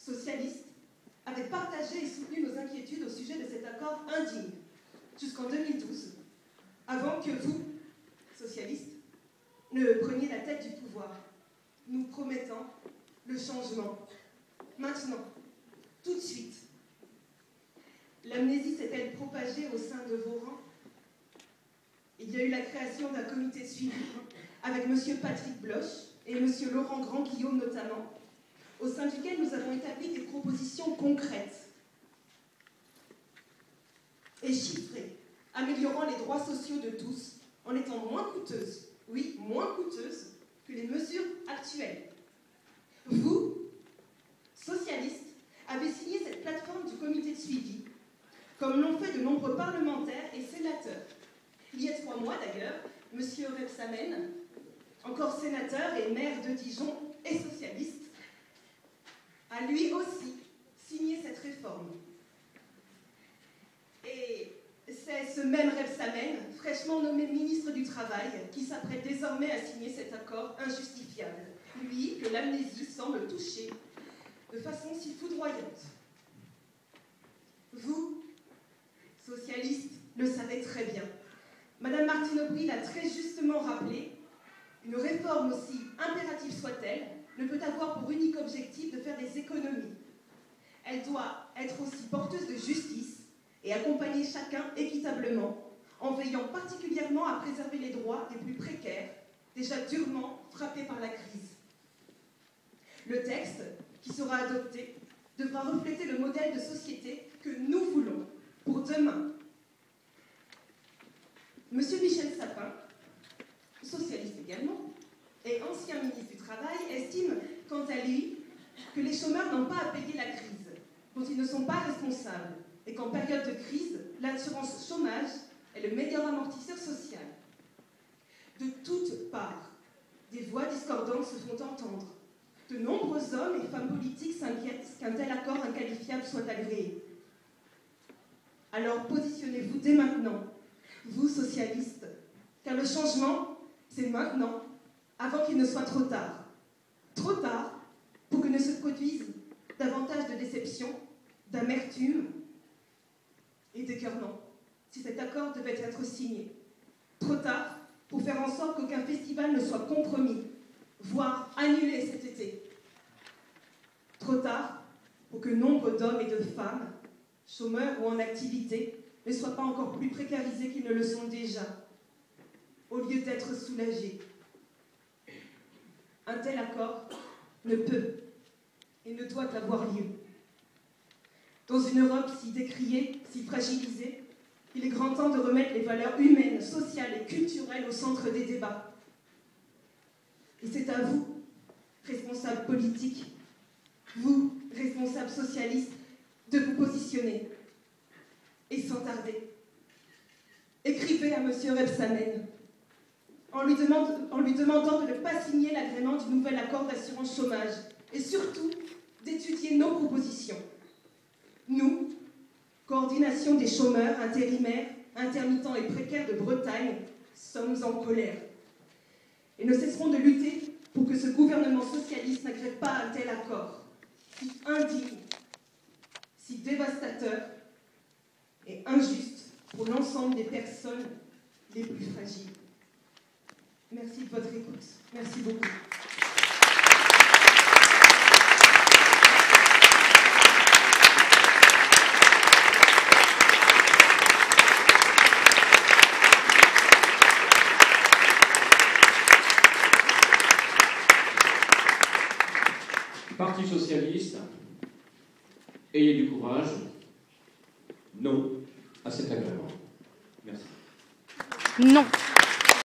socialistes, avait partagé et soutenu nos inquiétudes au sujet de cet accord indigne, jusqu'en 2012, avant que vous, socialistes, ne preniez la tête du pouvoir, nous promettant le changement. Maintenant, tout de suite. L'amnésie s'est-elle propagée au sein de vos rangs? Il y a eu la création d'un comité de suivi avec M. Patrick Bloch et M. Laurent Grand-Guillaume notamment, au sein duquel nous avons établi des propositions concrètes et chiffrées, améliorant les droits sociaux de tous en étant moins coûteuses, oui, moins coûteuses que les mesures actuelles. Vous, socialistes, avez signé cette plateforme du comité de suivi, comme l'ont fait de nombreux parlementaires et sénateurs. Il y a 3 mois d'ailleurs, M. Rebsamen, encore sénateur et maire de Dijon et socialiste, a lui aussi signé cette réforme. Et c'est ce même Rebsamen, fraîchement nommé ministre du Travail, qui s'apprête désormais à signer cet accord injustifiable, lui que l'amnésie semble toucher de façon si foudroyante. Vous, socialistes, le savez très bien. Madame Martine Aubry l'a très justement rappelé, une réforme aussi impérative soit-elle ne peut avoir pour unique objectif de faire des économies. Elle doit être aussi porteuse de justice et accompagner chacun équitablement, en veillant particulièrement à préserver les droits des plus précaires, déjà durement frappés par la crise. Le texte qui sera adopté devra refléter le modèle de société que nous voulons pour demain. Monsieur Michel Sapin, socialiste également, et ancien ministre du Travail, estime, quant à lui, que les chômeurs n'ont pas à payer la crise, dont ils ne sont pas responsables, et qu'en période de crise, l'assurance chômage est le meilleur amortisseur social. De toutes parts, des voix discordantes se font entendre. De nombreux hommes et femmes politiques s'inquiètent qu'un tel accord inqualifiable soit agréé. Alors positionnez-vous dès maintenant, vous socialistes, car le changement, c'est maintenant, avant qu'il ne soit trop tard. Trop tard pour que ne se produisent davantage de déception, d'amertume et d'écœurement, si cet accord devait être signé. Trop tard pour faire en sorte qu'aucun festival ne soit compromis, voire annulé cet été. Trop tard pour que nombre d'hommes et de femmes, chômeurs ou en activité, ne soient pas encore plus précarisés qu'ils ne le sont déjà, au lieu d'être soulagés. Un tel accord ne peut et ne doit avoir lieu. Dans une Europe si décriée, si fragilisée, il est grand temps de remettre les valeurs humaines, sociales et culturelles au centre des débats. Et c'est à vous, responsables politiques, vous, responsables socialistes, de vous positionner. Et sans tarder. Écrivez à M. Rebsamen en lui demandant de ne pas signer l'agrément du nouvel accord d'assurance chômage et surtout d'étudier nos propositions. Nous, coordination des chômeurs, intérimaires, intermittents et précaires de Bretagne, sommes en colère et ne cesserons de lutter pour que ce gouvernement socialiste n'agrève pas un tel accord, si indigne, si dévastateur et injuste pour l'ensemble des personnes les plus fragiles. Merci de votre écoute. Merci beaucoup. Parti socialiste, ayez du courage. Non à cet agrément. Merci. Non.